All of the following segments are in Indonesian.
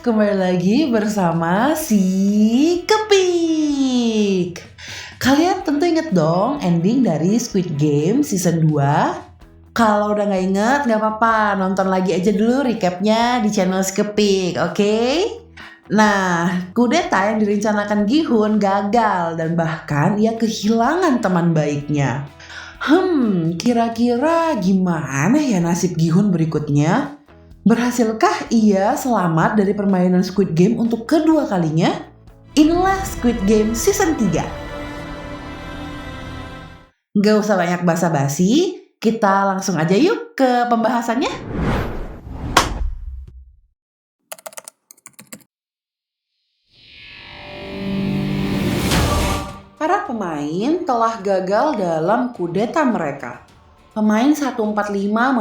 kembali lagi bersama si Kepik. Kalian tentu inget dong ending dari Squid Game season 2? Kalau udah gak inget gak apa-apa, nonton lagi aja dulu recapnya di channel si Kepik, oke? Nah, kudeta yang direncanakan Gi-hun gagal dan bahkan ia kehilangan teman baiknya. Kira-kira gimana ya nasib Gi-hun berikutnya? Berhasilkah ia selamat dari permainan Squid Game untuk kedua kalinya? Inilah Squid Game Season 3. Gak usah banyak basa-basi, kita langsung aja yuk ke pembahasannya. Para pemain telah gagal dalam kudeta mereka. Pemain 145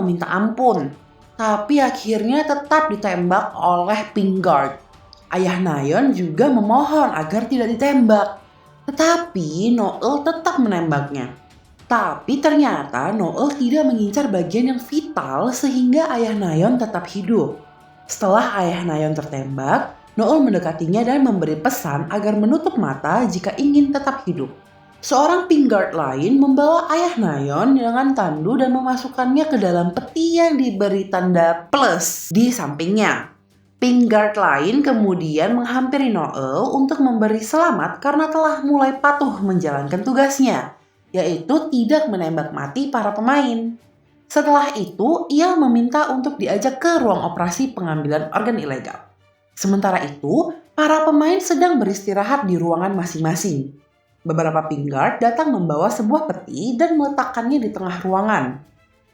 meminta ampun, tapi akhirnya tetap ditembak oleh Pink Guard. Ayah Nayeon juga memohon agar tidak ditembak, tetapi Noel tetap menembaknya. Tapi ternyata Noel tidak mengincar bagian yang vital sehingga ayah Nayeon tetap hidup. Setelah ayah Nayeon tertembak, Noel mendekatinya dan memberi pesan agar menutup mata jika ingin tetap hidup. Seorang Pink Guard lain membawa ayah Nayeon dengan tandu dan memasukkannya ke dalam peti yang diberi tanda plus di sampingnya. Pink Guard lain kemudian menghampiri Noel untuk memberi selamat karena telah mulai patuh menjalankan tugasnya, yaitu tidak menembak mati para pemain. Setelah itu, ia meminta untuk diajak ke ruang operasi pengambilan organ ilegal. Sementara itu, para pemain sedang beristirahat di ruangan masing-masing. Beberapa Pink Guard datang membawa sebuah peti dan meletakkannya di tengah ruangan.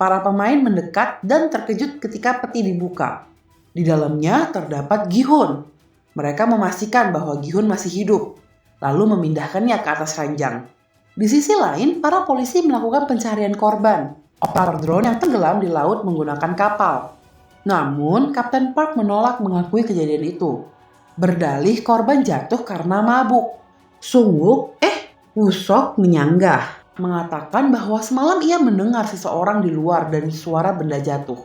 Para pemain mendekat dan terkejut ketika peti dibuka. Di dalamnya terdapat Gi-hun. Mereka memastikan bahwa Gi-hun masih hidup, lalu memindahkannya ke atas ranjang. Di sisi lain, para polisi melakukan pencarian korban, operator drone yang tenggelam di laut menggunakan kapal. Namun, Kapten Park menolak mengakui kejadian itu. Berdalih korban jatuh karena mabuk. Woo-sok menyanggah, mengatakan bahwa semalam ia mendengar seseorang di luar dan suara benda jatuh.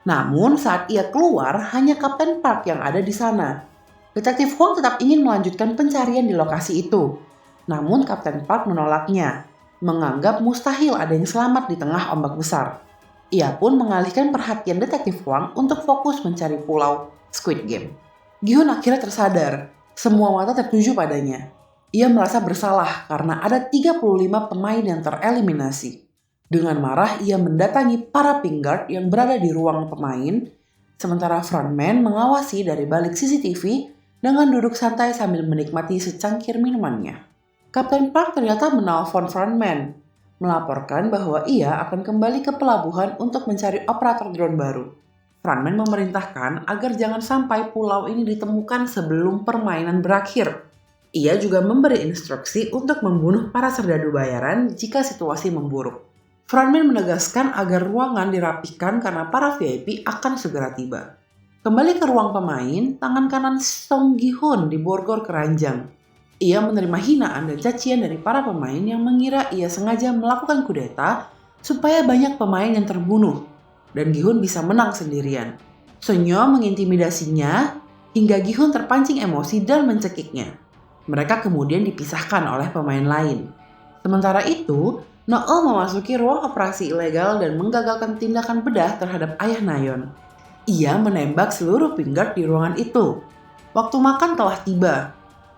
Namun saat ia keluar, hanya Kapten Park yang ada di sana. Detektif Hwang tetap ingin melanjutkan pencarian di lokasi itu. Namun Kapten Park menolaknya, menganggap mustahil ada yang selamat di tengah ombak besar. Ia pun mengalihkan perhatian Detektif Hwang untuk fokus mencari pulau Squid Game. Gi-hun akhirnya tersadar, semua mata tertuju padanya. Ia merasa bersalah karena ada 35 pemain yang tereliminasi. Dengan marah, ia mendatangi para Pink Guard yang berada di ruang pemain, sementara frontman mengawasi dari balik CCTV dengan duduk santai sambil menikmati secangkir minumannya. Kapten Park ternyata menelpon frontman, melaporkan bahwa ia akan kembali ke pelabuhan untuk mencari operator drone baru. Frontman memerintahkan agar jangan sampai pulau ini ditemukan sebelum permainan berakhir. Ia juga memberi instruksi untuk membunuh para serdadu bayaran jika situasi memburuk. Frontman menegaskan agar ruangan dirapikan karena para VIP akan segera tiba. Kembali ke ruang pemain, tangan kanan Song Gi-hun diborgol keranjang. Ia menerima hinaan dan cacian dari para pemain yang mengira ia sengaja melakukan kudeta supaya banyak pemain yang terbunuh dan Gi-hun bisa menang sendirian. Sonyo mengintimidasinya hingga Gi-hun terpancing emosi dan mencekiknya. Mereka kemudian dipisahkan oleh pemain lain. Sementara itu, Noel memasuki ruang operasi ilegal dan menggagalkan tindakan bedah terhadap ayah Nayeon. Ia menembak seluruh Pink Guard di ruangan itu. Waktu makan telah tiba.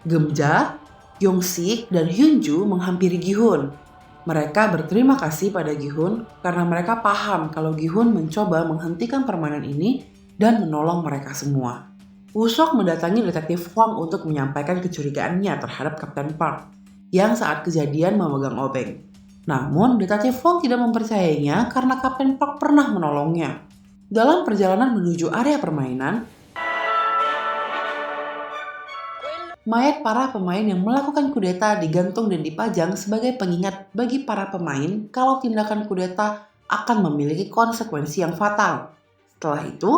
Geumja, Young-sik, dan Hyunju menghampiri Gi-hun. Mereka berterima kasih pada Gi-hun karena mereka paham kalau Gi-hun mencoba menghentikan permainan ini dan menolong mereka semua. Woo-sok mendatangi Detektif Hwang untuk menyampaikan kecurigaannya terhadap Kapten Park yang saat kejadian memegang obeng. Namun, Detektif Hwang tidak mempercayainya karena Kapten Park pernah menolongnya. Dalam perjalanan menuju area permainan, mayat para pemain yang melakukan kudeta digantung dan dipajang sebagai pengingat bagi para pemain kalau tindakan kudeta akan memiliki konsekuensi yang fatal. Setelah itu,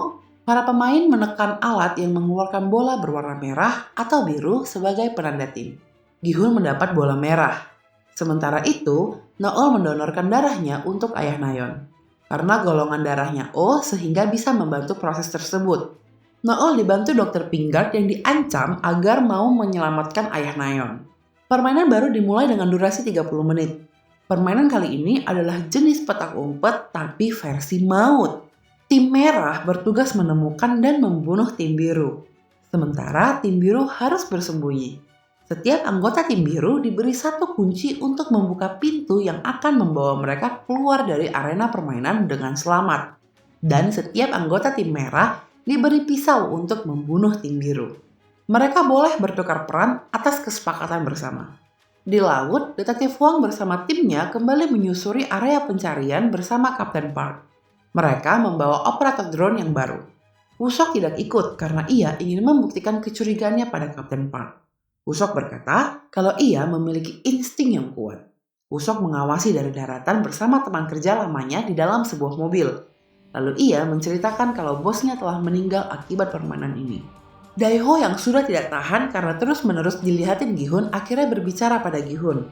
para pemain menekan alat yang mengeluarkan bola berwarna merah atau biru sebagai penanda tim. Gi-hun mendapat bola merah. Sementara itu, Noel mendonorkan darahnya untuk ayah Nayeon. Karena golongan darahnya O sehingga bisa membantu proses tersebut. Noel dibantu Dr. Pingard yang diancam agar mau menyelamatkan ayah Nayeon. Permainan baru dimulai dengan durasi 30 menit. Permainan kali ini adalah jenis petak umpet tapi versi maut. Tim merah bertugas menemukan dan membunuh tim biru. Sementara tim biru harus bersembunyi. Setiap anggota tim biru diberi satu kunci untuk membuka pintu yang akan membawa mereka keluar dari arena permainan dengan selamat. Dan setiap anggota tim merah diberi pisau untuk membunuh tim biru. Mereka boleh bertukar peran atas kesepakatan bersama. Di laut, Detektif Hwang bersama timnya kembali menyusuri area pencarian bersama Kapten Park. Mereka membawa operator drone yang baru. Woo-seok tidak ikut karena ia ingin membuktikan kecurigaannya pada Kapten Park. Woo-seok berkata kalau ia memiliki insting yang kuat. Woo-seok mengawasi dari daratan bersama teman kerja lamanya di dalam sebuah mobil. Lalu ia menceritakan kalau bosnya telah meninggal akibat permainan ini. Dae-ho yang sudah tidak tahan karena terus-menerus dilihatin Gi-hun akhirnya berbicara pada Gi-hun.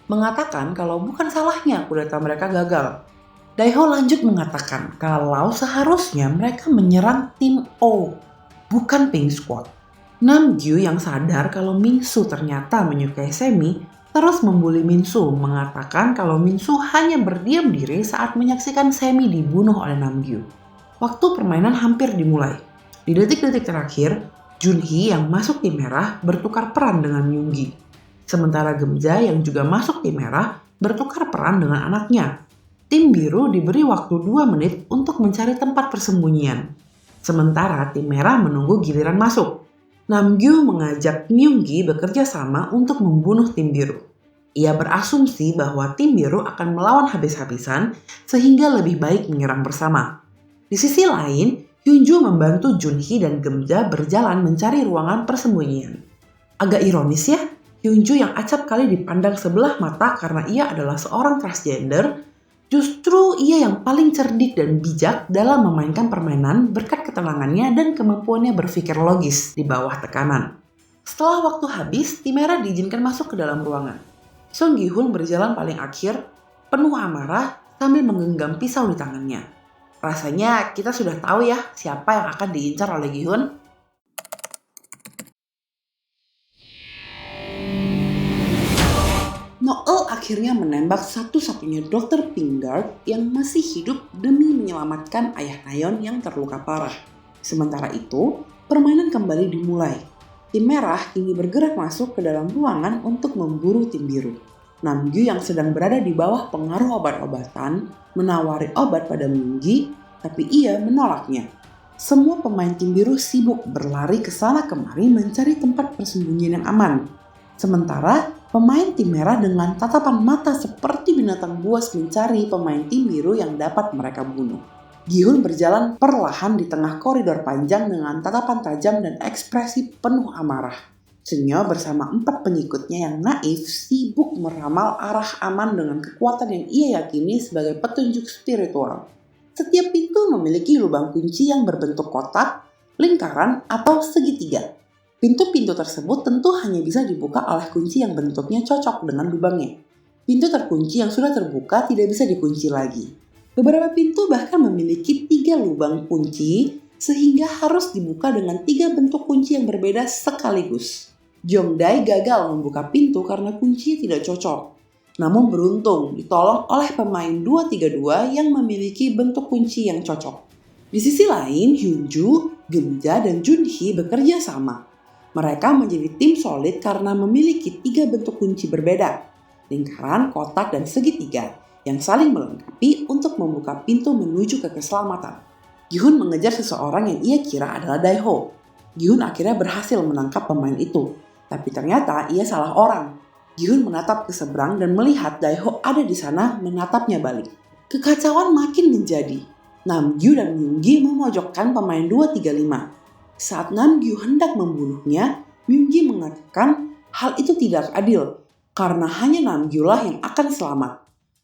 Mengatakan kalau bukan salahnya kudeta mereka gagal. Dae-ho lanjut mengatakan kalau seharusnya mereka menyerang tim O, bukan Pink Squad. Namgyu yang sadar kalau Min-soo ternyata menyukai Semi, terus membuli Min-soo, mengatakan kalau Min-soo hanya berdiam diri saat menyaksikan Semi dibunuh oleh Namgyu. Waktu permainan hampir dimulai. Di detik-detik terakhir, Junhee yang masuk tim merah bertukar peran dengan Myunggi. Sementara Gemja yang juga masuk tim merah bertukar peran dengan anaknya. Tim biru diberi waktu 2 menit untuk mencari tempat persembunyian. Sementara tim merah menunggu giliran masuk. Namgyu mengajak Myunggi bekerja sama untuk membunuh tim biru. Ia berasumsi bahwa tim biru akan melawan habis-habisan sehingga lebih baik menyerang bersama. Di sisi lain, Hyunju membantu Junhee dan Gemja berjalan mencari ruangan persembunyian. Agak ironis ya, Hyunju yang acap kali dipandang sebelah mata karena ia adalah seorang transgender, justru ia yang paling cerdik dan bijak dalam memainkan permainan berkat ketenangannya dan kemampuannya berpikir logis di bawah tekanan. Setelah waktu habis, tim merah diizinkan masuk ke dalam ruangan. Song Gi-hun berjalan paling akhir, penuh amarah sambil menggenggam pisau di tangannya. Rasanya kita sudah tahu ya siapa yang akan diincar oleh Gi-hun. Noel akhirnya menembak satu-satunya Dr. Pingard yang masih hidup demi menyelamatkan ayah Nayeon yang terluka parah. Sementara itu, permainan kembali dimulai. Tim merah kini bergerak masuk ke dalam ruangan untuk memburu tim biru. Namgyu yang sedang berada di bawah pengaruh obat-obatan menawari obat pada Myunggi, tapi ia menolaknya. Semua pemain tim biru sibuk berlari ke sana kemari mencari tempat persembunyian yang aman. Sementara pemain tim merah dengan tatapan mata seperti binatang buas mencari pemain tim biru yang dapat mereka bunuh. Gi-hun berjalan perlahan di tengah koridor panjang dengan tatapan tajam dan ekspresi penuh amarah. Senyo bersama 4 pengikutnya yang naif sibuk meramal arah aman dengan kekuatan yang ia yakini sebagai petunjuk spiritual. Setiap pintu memiliki lubang kunci yang berbentuk kotak, lingkaran, atau segitiga. Pintu-pintu tersebut tentu hanya bisa dibuka oleh kunci yang bentuknya cocok dengan lubangnya. Pintu terkunci yang sudah terbuka tidak bisa dikunci lagi. Beberapa pintu bahkan memiliki 3 lubang kunci sehingga harus dibuka dengan 3 bentuk kunci yang berbeda sekaligus. Jongdae gagal membuka pintu karena kuncinya tidak cocok. Namun beruntung ditolong oleh pemain 232 yang memiliki bentuk kunci yang cocok. Di sisi lain, Hyunju, Gemja, dan Junhee bekerja sama. Mereka menjadi tim solid karena memiliki 3 bentuk kunci berbeda, lingkaran, kotak, dan segitiga, yang saling melengkapi untuk membuka pintu menuju ke keselamatan. Gi-hun mengejar seseorang yang ia kira adalah Dae-ho. Gi-hun akhirnya berhasil menangkap pemain itu, tapi ternyata ia salah orang. Gi-hun menatap ke seberang dan melihat Dae-ho ada di sana menatapnya balik. Kekacauan makin menjadi. Namgyu dan Myunggi memojokkan pemain 235. Saat Namgyu hendak membunuhnya, Myunggi mengatakan hal itu tidak adil karena hanya Namgyu lah yang akan selamat.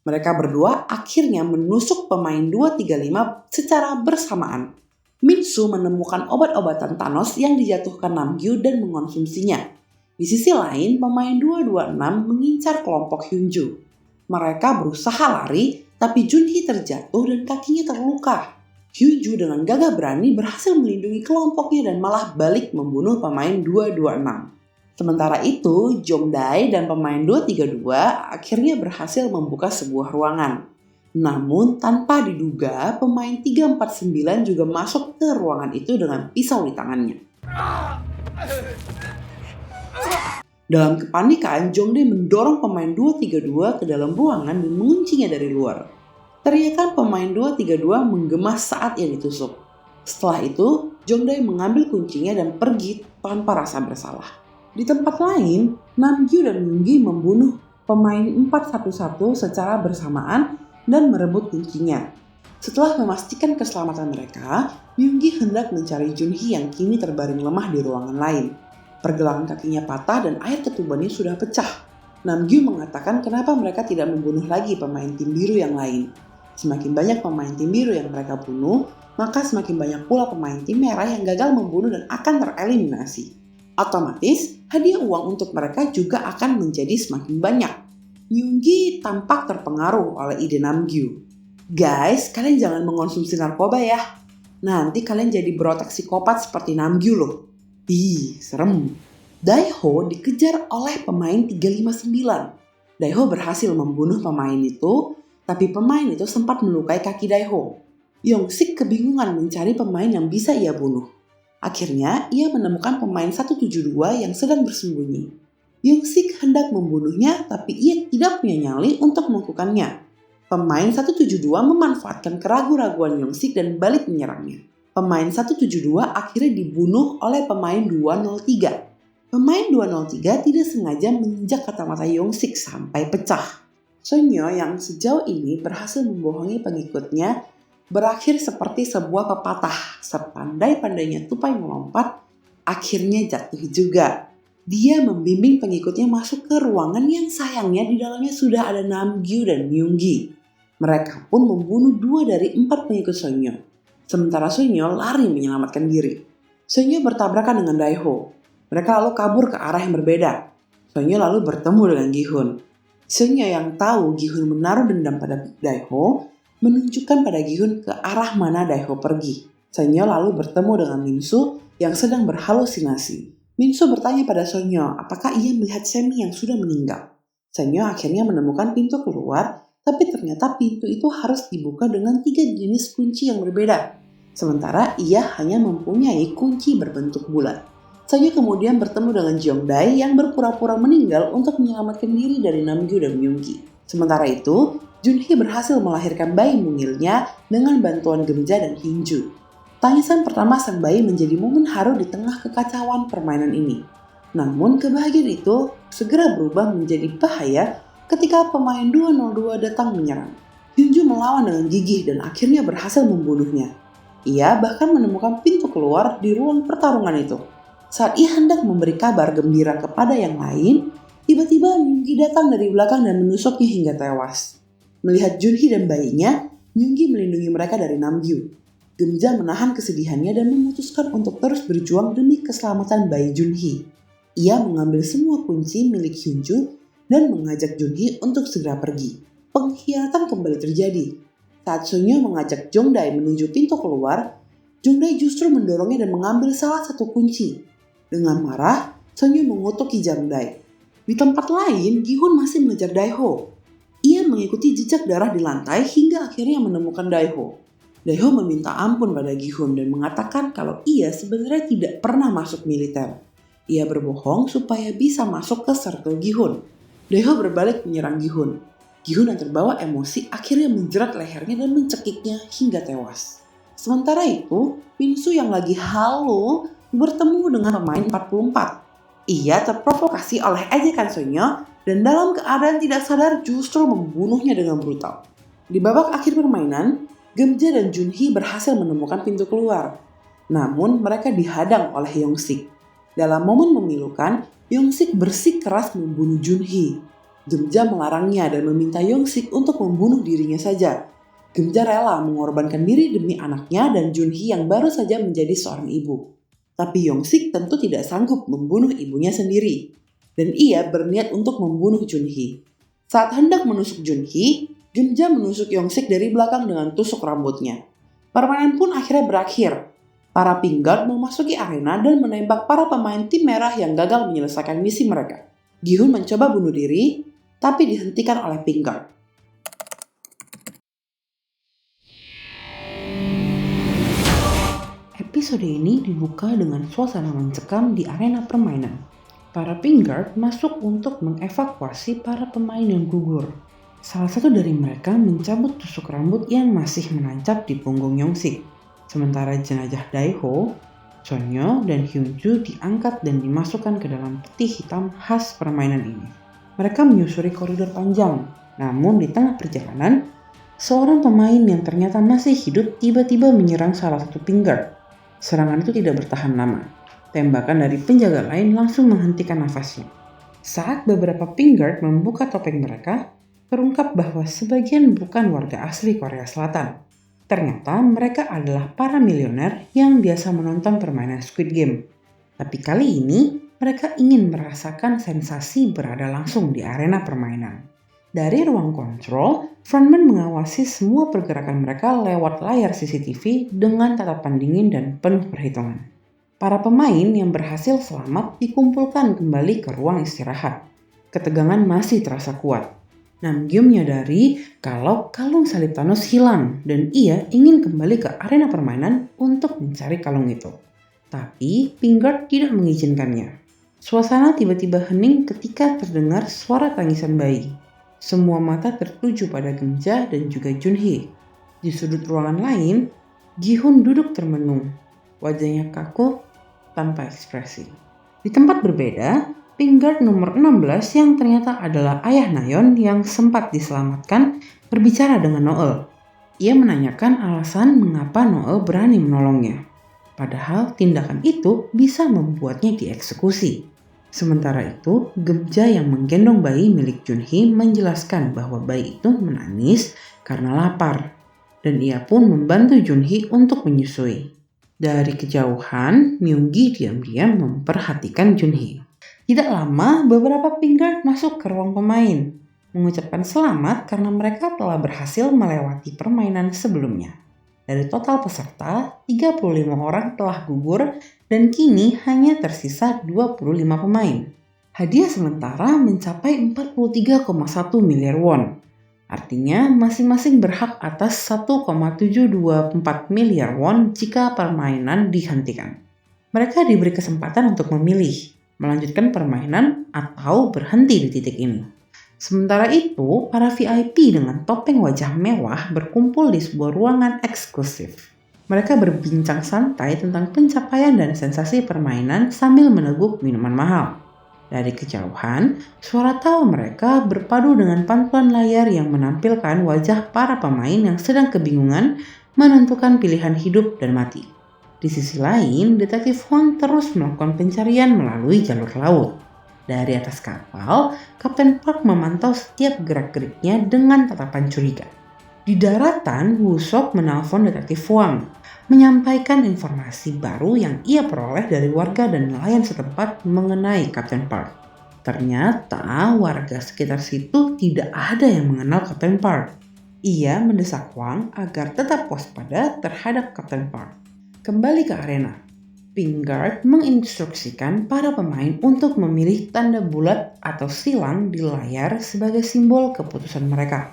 Mereka berdua akhirnya menusuk pemain 235 secara bersamaan. Min-soo menemukan obat-obatan Thanos yang dijatuhkan Namgyu dan mengonsumsinya. Di sisi lain, pemain 226 mengincar kelompok Hyunju. Mereka berusaha lari, tapi Junhee terjatuh dan kakinya terluka. Hyunju dengan gagah berani berhasil melindungi kelompoknya dan malah balik membunuh pemain 226. Sementara itu, Jongdae dan pemain 232 akhirnya berhasil membuka sebuah ruangan. Namun tanpa diduga, pemain 349 juga masuk ke ruangan itu dengan pisau di tangannya. Dalam kepanikan, Jongdae mendorong pemain 232 ke dalam ruangan dan menguncinya dari luar. Teriakan pemain 232 menggema saat ia ditusuk. Setelah itu, Jongdae mengambil kuncinya dan pergi tanpa rasa bersalah. Di tempat lain, Namgyu dan Myunggi membunuh pemain 411 secara bersamaan dan merebut kuncinya. Setelah memastikan keselamatan mereka, Myunggi hendak mencari Junhee yang kini terbaring lemah di ruangan lain. Pergelangan kakinya patah dan air ketubannya sudah pecah. Namgyu mengatakan kenapa mereka tidak membunuh lagi pemain tim biru yang lain. Semakin banyak pemain tim biru yang mereka bunuh, maka semakin banyak pula pemain tim merah yang gagal membunuh dan akan tereliminasi. Otomatis, hadiah uang untuk mereka juga akan menjadi semakin banyak. Myunggi tampak terpengaruh oleh ide Namgyu. Guys, kalian jangan mengonsumsi narkoba ya. Nanti kalian jadi berotak psikopat seperti Namgyu loh. Ih, serem. Daeho dikejar oleh pemain 359. Daeho berhasil membunuh pemain itu, tapi pemain itu sempat melukai kaki Daeho. Yongsik kebingungan mencari pemain yang bisa ia bunuh. Akhirnya, ia menemukan pemain 172 yang sedang bersembunyi. Yongsik hendak membunuhnya, tapi ia tidak punya nyali untuk melakukannya. Pemain 172 memanfaatkan keraguan-raguan Yongsik dan balik menyerangnya. Pemain 172 akhirnya dibunuh oleh pemain 203. Pemain 203 tidak sengaja menginjak kacamata Yongsik sampai pecah. Sonyo yang sejauh ini berhasil membohongi pengikutnya berakhir seperti sebuah pepatah. Sepandai-pandainya tupai melompat, akhirnya jatuh juga. Dia membimbing pengikutnya masuk ke ruangan yang sayangnya di dalamnya sudah ada Namgyu dan Myunggi. Mereka pun membunuh 2 dari 4 pengikut Sonyo. Sementara Sonyo lari menyelamatkan diri. Sonyo bertabrakan dengan Daeho. Mereka lalu kabur ke arah yang berbeda. Sonyo lalu bertemu dengan Gi-hun. Sonyo yang tahu Gi-hun menaruh dendam pada Daeho menunjukkan pada Gi-hun ke arah mana Daeho pergi. Sonyo lalu bertemu dengan Minsu yang sedang berhalusinasi. Minsu bertanya pada Sonyo apakah ia melihat Semi yang sudah meninggal. Sonyo akhirnya menemukan pintu keluar, tapi ternyata pintu itu harus dibuka dengan 3 jenis kunci yang berbeda. Sementara ia hanya mempunyai kunci berbentuk bulat. Sonyo kemudian bertemu dengan Jongdae yang berpura-pura meninggal untuk menyelamatkan diri dari Namgyu dan Myunggi. Sementara itu, Junhee berhasil melahirkan bayi mungilnya dengan bantuan Gemja dan Hyunju. Tangisan pertama sang bayi menjadi momen haru di tengah kekacauan permainan ini. Namun kebahagiaan itu segera berubah menjadi bahaya ketika pemain 202 datang menyerang. Hyunju melawan dengan gigih dan akhirnya berhasil membunuhnya. Ia bahkan menemukan pintu keluar di ruang pertarungan itu. Saat ia hendak memberi kabar gembira kepada yang lain, tiba-tiba Myunggi datang dari belakang dan menusuknya hingga tewas. Melihat Junhee dan bayinya, Myunggi melindungi mereka dari Namgyu. Gemja menahan kesedihannya dan memutuskan untuk terus berjuang demi keselamatan bayi Junhee. Ia mengambil semua kunci milik Hyunju dan mengajak Junhee untuk segera pergi. Pengkhianatan kembali terjadi. Saat Sonyo mengajak Jongdae menuju pintu keluar, Jongdae justru mendorongnya dan mengambil salah satu kunci. Dengan marah, Sonyo mengutuki Jongdae. Di tempat lain, Gi-hun masih mengejar Daeho. Ia mengikuti jejak darah di lantai hingga akhirnya menemukan Daeho. Daeho meminta ampun pada Gi-hun dan mengatakan kalau ia sebenarnya tidak pernah masuk militer. Ia berbohong supaya bisa masuk ke circle Gi-hun. Daeho berbalik menyerang Gi-hun. Gi-hun yang terbawa emosi akhirnya menjerat lehernya dan mencekiknya hingga tewas. Sementara itu, Minsu yang lagi halu bertemu dengan pemain 44. Ia terprovokasi oleh ejekan Sonyo dan dalam keadaan tidak sadar justru membunuhnya dengan brutal. Di babak akhir permainan, Gemja dan Junhee berhasil menemukan pintu keluar. Namun mereka dihadang oleh Yongsik. Dalam momen memilukan, Yongsik bersikeras membunuh Junhee. Gemja melarangnya dan meminta Yongsik untuk membunuh dirinya saja. Gemja rela mengorbankan diri demi anaknya dan Junhee yang baru saja menjadi seorang ibu. Tapi Yongsik tentu tidak sanggup membunuh ibunya sendiri. Dan ia berniat untuk membunuh Junhee. Saat hendak menusuk Junhee, Gemja menusuk Yongsik dari belakang dengan tusuk rambutnya. Permainan pun akhirnya berakhir. Para Pink Guard memasuki arena dan menembak para pemain tim merah yang gagal menyelesaikan misi mereka. Gi-hun mencoba bunuh diri, tapi dihentikan oleh Pink Guard. Episode ini dibuka dengan suasana mencekam di arena permainan. Para Pink Guard masuk untuk mengevakuasi para pemain yang gugur. Salah satu dari mereka mencabut tusuk rambut yang masih menancap di punggung Yongsik. Sementara jenazah Daeho, Sonyo, dan Hyunju diangkat dan dimasukkan ke dalam peti hitam khas permainan ini. Mereka menyusuri koridor panjang, namun di tengah perjalanan, seorang pemain yang ternyata masih hidup tiba-tiba menyerang salah satu Pink Guard. Serangan itu tidak bertahan lama. Tembakan dari penjaga lain langsung menghentikan nafasnya. Saat beberapa Pink Guard membuka topeng mereka, terungkap bahwa sebagian bukan warga asli Korea Selatan. Ternyata mereka adalah para milioner yang biasa menonton permainan Squid Game. Tapi kali ini mereka ingin merasakan sensasi berada langsung di arena permainan. Dari ruang kontrol, frontman mengawasi semua pergerakan mereka lewat layar CCTV dengan tatapan dingin dan penuh perhitungan. Para pemain yang berhasil selamat dikumpulkan kembali ke ruang istirahat. Ketegangan masih terasa kuat. Namgyeom menyadari kalau kalung salib Thanos hilang dan ia ingin kembali ke arena permainan untuk mencari kalung itu. Tapi Pink Guard tidak mengizinkannya. Suasana tiba-tiba hening ketika terdengar suara tangisan bayi. Semua mata tertuju pada Gemja dan juga Junhee. Di sudut ruangan lain, Gi-hun duduk termenung. Wajahnya kaku tanpa ekspresi. Di tempat berbeda, Pink Guard nomor 16 yang ternyata adalah ayah Nayeon yang sempat diselamatkan berbicara dengan Noel. Ia menanyakan alasan mengapa Noel berani menolongnya. Padahal tindakan itu bisa membuatnya dieksekusi. Sementara itu, Gemja yang menggendong bayi milik Junhee menjelaskan bahwa bayi itu menangis karena lapar. Dan ia pun membantu Junhee untuk menyusui. Dari kejauhan, Myunggi diam-diam memperhatikan Junhee. Tidak lama, beberapa Pink Guard masuk ke ruang pemain, mengucapkan selamat karena mereka telah berhasil melewati permainan sebelumnya. Dari total peserta, 35 orang telah gugur dan kini hanya tersisa 25 pemain. Hadiah sementara mencapai 43,1 miliar won. Artinya masing-masing berhak atas 1,724 miliar won jika permainan dihentikan. Mereka diberi kesempatan untuk memilih, melanjutkan permainan atau berhenti di titik ini. Sementara itu, para VIP dengan topeng wajah mewah berkumpul di sebuah ruangan eksklusif. Mereka berbincang santai tentang pencapaian dan sensasi permainan sambil meneguk minuman mahal. Dari kejauhan, suara tawa mereka berpadu dengan pantulan layar yang menampilkan wajah para pemain yang sedang kebingungan menentukan pilihan hidup dan mati. Di sisi lain, Detektif Hwang terus melakukan pencarian melalui jalur laut. Dari atas kapal, Kapten Park memantau setiap gerak-geriknya dengan tatapan curiga. Di daratan, Woo-sok menelpon Detektif Hwang, menyampaikan informasi baru yang ia peroleh dari warga dan nelayan setempat mengenai Kapten Park. Ternyata warga sekitar situ tidak ada yang mengenal Kapten Park. Ia mendesak Hwang agar tetap waspada terhadap Kapten Park. Kembali ke arena, Pink Guard menginstruksikan para pemain untuk memilih tanda bulat atau silang di layar sebagai simbol keputusan mereka.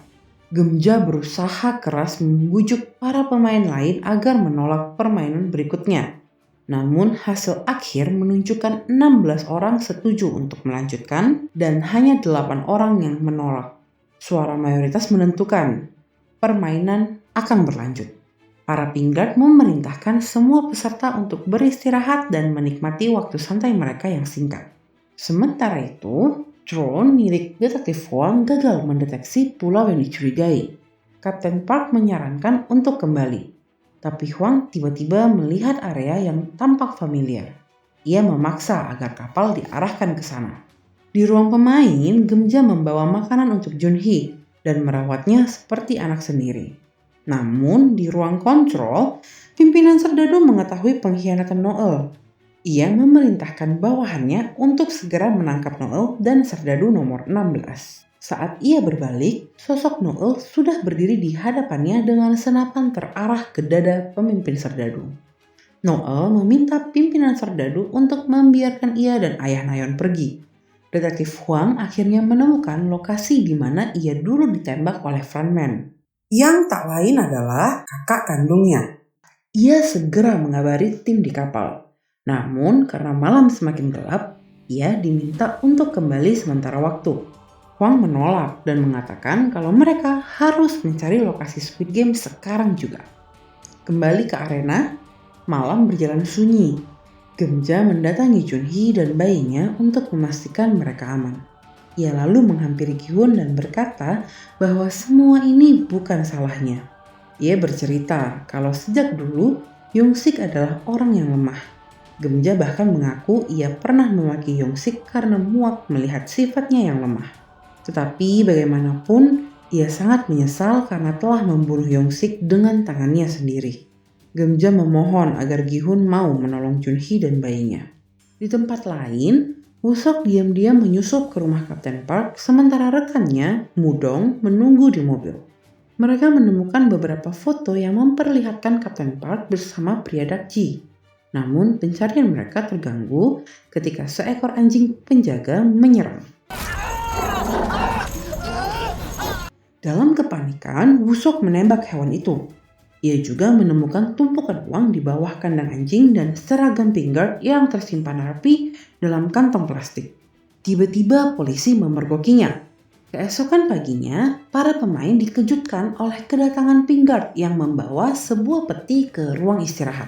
Gemja berusaha keras membujuk para pemain lain agar menolak permainan berikutnya. Namun hasil akhir menunjukkan 16 orang setuju untuk melanjutkan dan hanya 8 orang yang menolak. Suara mayoritas menentukan permainan akan berlanjut. Para Pink Guard memerintahkan semua peserta untuk beristirahat dan menikmati waktu santai mereka yang singkat. Sementara itu, drone milik Detektif Hwang gagal mendeteksi pulau yang dicurigai. Kapten Park menyarankan untuk kembali, tapi Hwang tiba-tiba melihat area yang tampak familiar. Ia memaksa agar kapal diarahkan ke sana. Di ruang pemain, Gemja membawa makanan untuk Junhee dan merawatnya seperti anak sendiri. Namun di ruang kontrol, pimpinan Serdadu mengetahui pengkhianatan Noel. Ia memerintahkan bawahannya untuk segera menangkap Noel dan Serdadu nomor 16. Saat ia berbalik, sosok Noel sudah berdiri di hadapannya dengan senapan terarah ke dada pemimpin serdadu. Noel meminta pimpinan serdadu untuk membiarkan ia dan ayah Nayon pergi. Detektif Huang akhirnya menemukan lokasi di mana ia dulu ditembak oleh frontman, yang tak lain adalah kakak kandungnya. Ia segera mengabari tim di kapal. Namun karena malam semakin gelap, ia diminta untuk kembali sementara waktu. Huang menolak dan mengatakan kalau mereka harus mencari lokasi Squid Game sekarang juga. Kembali ke arena, malam berjalan sunyi. Gemja mendatangi Junhee dan bayinya untuk memastikan mereka aman. Ia lalu menghampiri Gi-hun dan berkata bahwa semua ini bukan salahnya. Ia bercerita kalau sejak dulu Young-sik adalah orang yang lemah. Gemja bahkan mengaku ia pernah memaki Young-sik karena muak melihat sifatnya yang lemah. Tetapi bagaimanapun, ia sangat menyesal karena telah membunuh Young-sik dengan tangannya sendiri. Gemja memohon agar Gi-hun mau menolong Junhee dan bayinya. Di tempat lain, Woo-seok diam-diam menyusup ke rumah Kapten Park sementara rekannya, Mudong, menunggu di mobil. Mereka menemukan beberapa foto yang memperlihatkan Kapten Park bersama pria Dakji. Namun pencarian mereka terganggu ketika seekor anjing penjaga menyerang. Dalam kepanikan, Woo-seok menembak hewan itu. Ia juga menemukan tumpukan uang di bawah kandang anjing dan seragam Pinkguard yang tersimpan rapi dalam kantong plastik. Tiba-tiba polisi memergokinya. Keesokan paginya, para pemain dikejutkan oleh kedatangan Pinkguard yang membawa sebuah peti ke ruang istirahat.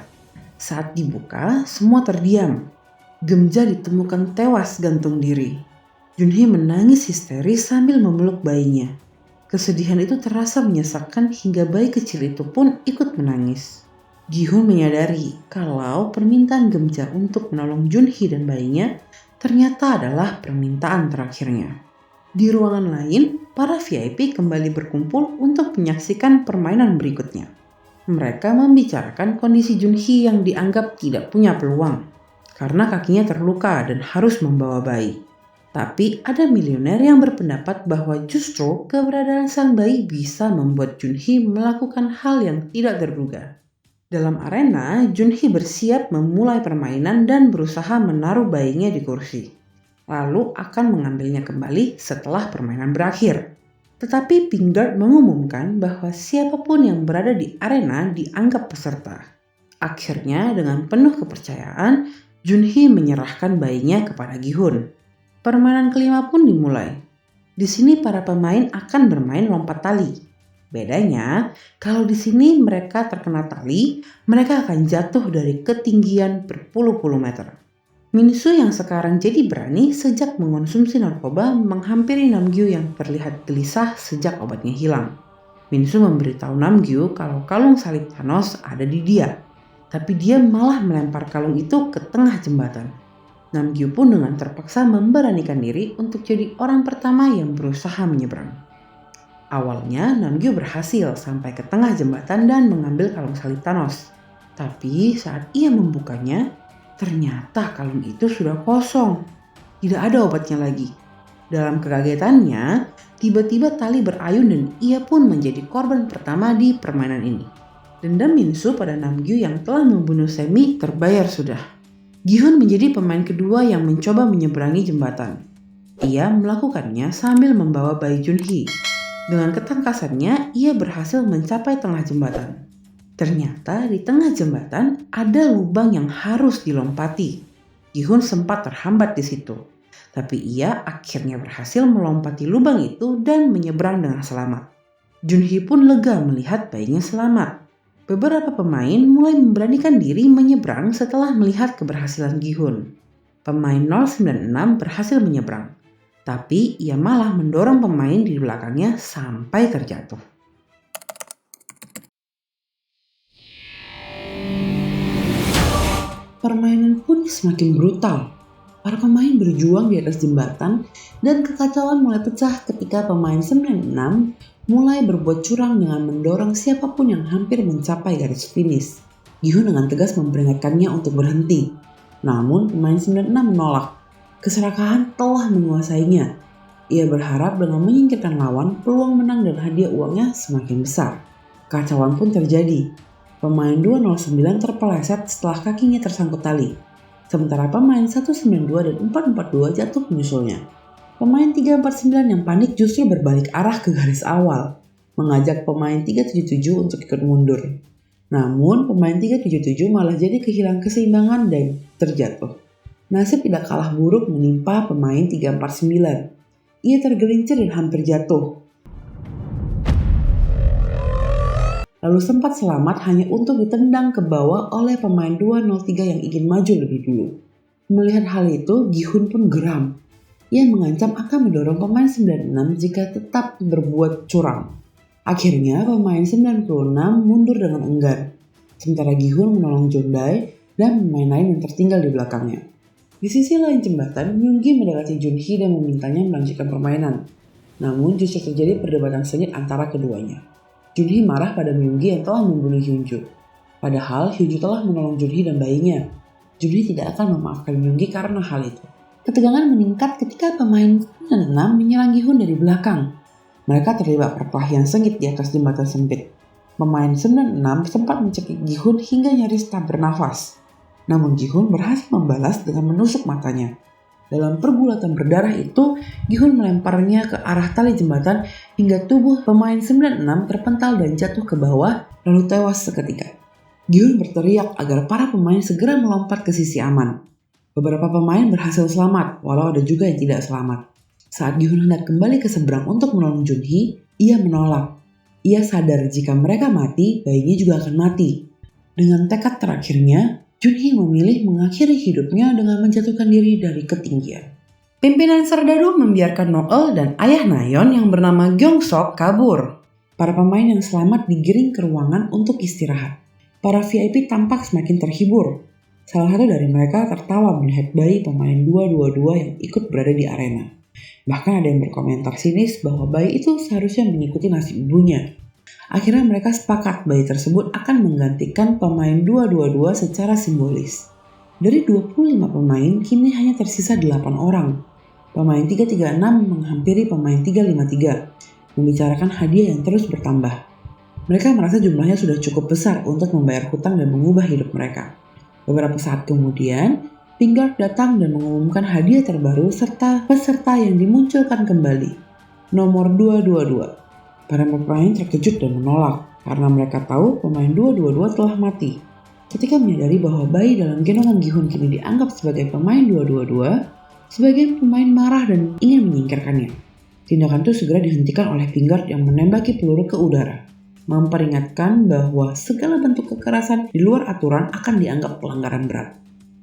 Saat dibuka, semua terdiam. Gemja ditemukan tewas gantung diri. Junhee menangis histeris sambil memeluk bayinya. Kesedihan itu terasa menyesakkan hingga bayi kecil itu pun ikut menangis. Gi-hun menyadari kalau permintaan Gemja untuk menolong Junhee dan bayinya ternyata adalah permintaan terakhirnya. Di ruangan lain, para VIP kembali berkumpul untuk menyaksikan permainan berikutnya. Mereka membicarakan kondisi Junhee yang dianggap tidak punya peluang karena kakinya terluka dan harus membawa bayi. Tapi ada milioner yang berpendapat bahwa justru keberadaan sang bayi bisa membuat Junhee melakukan hal yang tidak terduga. Dalam arena, Junhee bersiap memulai permainan dan berusaha menaruh bayinya di kursi. Lalu akan mengambilnya kembali setelah permainan berakhir. Tetapi Pinkguard mengumumkan bahwa siapapun yang berada di arena dianggap peserta. Akhirnya dengan penuh kepercayaan, Junhee menyerahkan bayinya kepada Gi-hun. Permainan kelima pun dimulai. Di sini para pemain akan bermain lompat tali. Bedanya, kalau di sini mereka terkena tali, mereka akan jatuh dari ketinggian berpuluh-puluh meter. Min-soo yang sekarang jadi berani sejak mengonsumsi narkoba menghampiri Namgyu yang terlihat gelisah sejak obatnya hilang. Min-soo memberitahu Namgyu kalau kalung salib Thanos ada di dia, tapi dia malah melempar kalung itu ke tengah jembatan. Namgyu pun dengan terpaksa memberanikan diri untuk jadi orang pertama yang berusaha menyeberang. Awalnya Namgyu berhasil sampai ke tengah jembatan dan mengambil kalung salib Thanos. Tapi saat ia membukanya, ternyata kalung itu sudah kosong. Tidak ada obatnya lagi. Dalam kekagetannya, tiba-tiba tali berayun dan ia pun menjadi korban pertama di permainan ini. Dendam Min-soo pada Namgyu yang telah membunuh Semi terbayar sudah. Gi-hun menjadi pemain kedua yang mencoba menyeberangi jembatan. Ia melakukannya sambil membawa bayi Junhee. Dengan ketangkasannya, ia berhasil mencapai tengah jembatan. Ternyata di tengah jembatan ada lubang yang harus dilompati. Gi-hun sempat terhambat di situ, tapi ia akhirnya berhasil melompati lubang itu dan menyeberang dengan selamat. Junhee pun lega melihat bayinya selamat. Beberapa pemain mulai memberanikan diri menyeberang setelah melihat keberhasilan Gi-hun. Pemain 096 berhasil menyeberang, tapi ia malah mendorong pemain di belakangnya sampai terjatuh. Permainan pun semakin brutal. Para pemain berjuang di atas jembatan dan kekacauan mulai pecah ketika pemain 96 mulai berbuat curang dengan mendorong siapapun yang hampir mencapai garis finish. Gi-hun dengan tegas memperingatkannya untuk berhenti. Namun pemain 96 menolak. Keserakahan telah menguasainya. Ia berharap dengan menyingkirkan lawan, peluang menang dan hadiah uangnya semakin besar. Kacauan pun terjadi. Pemain 209 terpeleset setelah kakinya tersangkut tali. Sementara pemain 192 dan 442 jatuh menyusulnya. Pemain 349 yang panik justru berbalik arah ke garis awal, mengajak pemain 377 untuk ikut mundur. Namun pemain 377 malah jadi kehilangan keseimbangan dan terjatuh. Nasib tidak kalah buruk menimpa pemain 349. Ia tergelincir dan hampir jatuh. Lalu sempat selamat hanya untuk ditendang ke bawah oleh pemain 203 yang ingin maju lebih dulu. Melihat hal itu, Gi-hun pun geram. Ia mengancam akan mendorong pemain 96 jika tetap berbuat curang. Akhirnya pemain 96 mundur dengan enggan. Sementara Gi-hun menolong Jong-dae dan pemain lain yang tertinggal di belakangnya. Di sisi lain jembatan, Myung-gi mendekati Jun-hee dan memintanya melanjutkan permainan. Namun justru terjadi perdebatan sengit antara keduanya. Jun-hee marah pada Myung-gi yang telah membunuh Hyun-ju. Padahal Hyun-ju telah menolong Jun-hee dan bayinya. Jun-hee tidak akan memaafkan Myung-gi karena hal itu. Ketegangan meningkat ketika pemain 96 menyerang Gi-hun dari belakang. Mereka terlibat perkelahian sengit di atas jembatan sempit. Pemain 96 sempat mencekik Gi-hun hingga nyaris tak bernafas. Namun Gi-hun berhasil membalas dengan menusuk matanya. Dalam pergulatan berdarah itu, Gi-hun melemparnya ke arah tali jembatan hingga tubuh pemain 96 terpental dan jatuh ke bawah lalu tewas seketika. Gi-hun berteriak agar para pemain segera melompat ke sisi aman. Beberapa pemain berhasil selamat, walau ada juga yang tidak selamat. Saat Gi-hun hendak kembali ke seberang untuk menolong Jun-hee, ia menolak. Ia sadar jika mereka mati, bayinya juga akan mati. Dengan tekad terakhirnya, Jun-hee memilih mengakhiri hidupnya dengan menjatuhkan diri dari ketinggian. Pimpinan Serdadu membiarkan Noel dan ayah Nayeon yang bernama Gyeong-sok kabur. Para pemain yang selamat digiring ke ruangan untuk istirahat. Para VIP tampak semakin terhibur. Salah satu dari mereka tertawa melihat bayi pemain 222 yang ikut berada di arena. Bahkan ada yang berkomentar sinis bahwa bayi itu seharusnya mengikuti nasib ibunya. Akhirnya mereka sepakat bayi tersebut akan menggantikan pemain 222 secara simbolis. Dari 25 pemain, kini hanya tersisa 8 orang. Pemain 336 menghampiri pemain 353, membicarakan hadiah yang terus bertambah. Mereka merasa jumlahnya sudah cukup besar untuk membayar hutang dan mengubah hidup mereka. Beberapa saat kemudian, Pingard datang dan mengumumkan hadiah terbaru serta peserta yang dimunculkan kembali. Nomor 222. Para pemain terkejut dan menolak karena mereka tahu pemain 222 telah mati. Ketika menyadari bahwa bayi dalam gendongan Gi-hun kini dianggap sebagai pemain 222, sebagian pemain marah dan ingin menyingkirkannya. Tindakan itu segera dihentikan oleh Pingard yang menembaki peluru ke udara, memperingatkan bahwa segala bentuk kekerasan di luar aturan akan dianggap pelanggaran berat.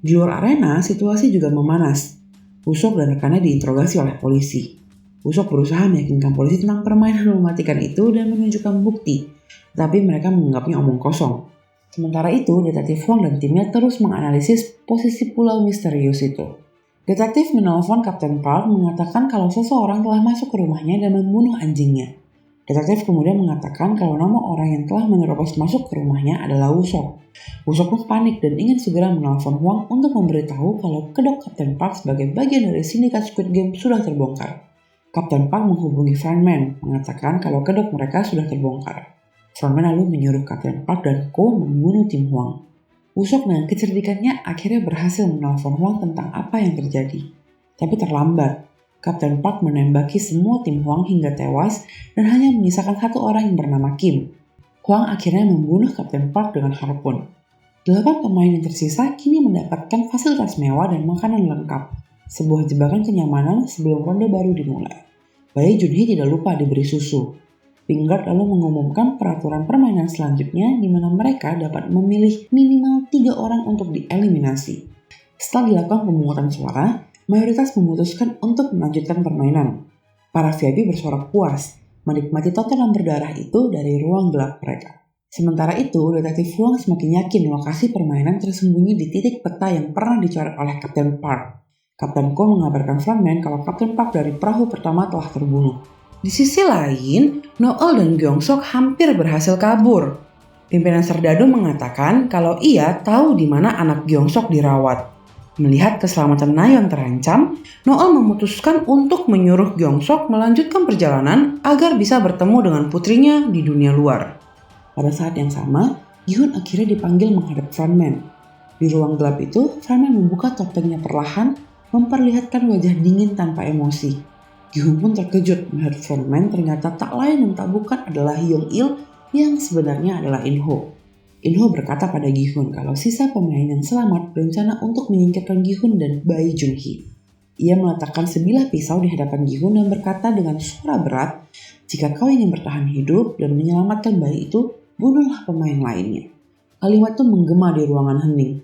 Di luar arena, situasi juga memanas. Usok dan rekannya diinterogasi oleh polisi. Usok berusaha meyakinkan polisi tentang permainan mematikan itu dan menunjukkan bukti, tapi mereka menganggapnya omong kosong. Sementara itu, Detektif Hwang dan timnya terus menganalisis posisi pulau misterius itu. Detektif menelpon Kapten Park mengatakan kalau seseorang telah masuk ke rumahnya dan membunuh anjingnya. Detektif kemudian mengatakan kalau nama orang yang telah menerobos masuk ke rumahnya adalah Usok. Usok pun panik dan ingin segera menelpon Hwang untuk memberitahu kalau kedok Kapten Park sebagai bagian dari sindikat Squid Game sudah terbongkar. Kapten Park menghubungi frontman, mengatakan kalau kedok mereka sudah terbongkar. Frontman lalu menyuruh Kapten Park dan Ko membunuh tim Hwang. Usok dengan kecerdikannya akhirnya berhasil menelpon Hwang tentang apa yang terjadi. Tapi terlambat. Kapten Park menembaki semua tim Hwang hingga tewas dan hanya menyisakan satu orang yang bernama Kim. Hwang akhirnya membunuh Kapten Park dengan harpun. 8 pemain yang tersisa kini mendapatkan fasilitas mewah dan makanan lengkap. Sebuah jebakan kenyamanan sebelum ronde baru dimulai. Bayi Jun-hee tidak lupa diberi susu. Pingard lalu mengumumkan peraturan permainan selanjutnya di mana mereka dapat memilih minimal 3 orang untuk dieliminasi. Setelah dilakukan pemungutan suara, mayoritas memutuskan untuk melanjutkan permainan. Para VIP bersorak puas, menikmati tontonan berdarah itu dari ruang gelap mereka. Sementara itu, Detektif Hwang semakin yakin lokasi permainan tersembunyi di titik peta yang pernah dicoret oleh Kapten Park. Kapten Ko mengabarkan frontman kalau Kapten Park dari perahu pertama telah terbunuh. Di sisi lain, Noel dan Gyeong-sok hampir berhasil kabur. Pimpinan Serdadu mengatakan kalau ia tahu di mana anak Gyeong-sok dirawat. Melihat keselamatan Nayeon terancam, Noel memutuskan untuk menyuruh Gyeongsok melanjutkan perjalanan agar bisa bertemu dengan putrinya di dunia luar. Pada saat yang sama, Gi-hun akhirnya dipanggil menghadap frontman. Di ruang gelap itu, frontman membuka topengnya perlahan, memperlihatkan wajah dingin tanpa emosi. Gi-hun pun terkejut melihat frontman ternyata tak lain dan tak bukan adalah Hyung-il yang sebenarnya adalah In-ho. In-ho berkata pada Gi-hun kalau sisa pemain yang selamat berencana untuk menyingkirkan Gi-hun dan bayi Junhee. Ia meletakkan sebilah pisau di hadapan Gi-hun dan berkata dengan suara berat, "Jika kau ingin bertahan hidup dan menyelamatkan bayi itu, bunuhlah pemain lainnya." Kalimat itu menggema di ruangan hening,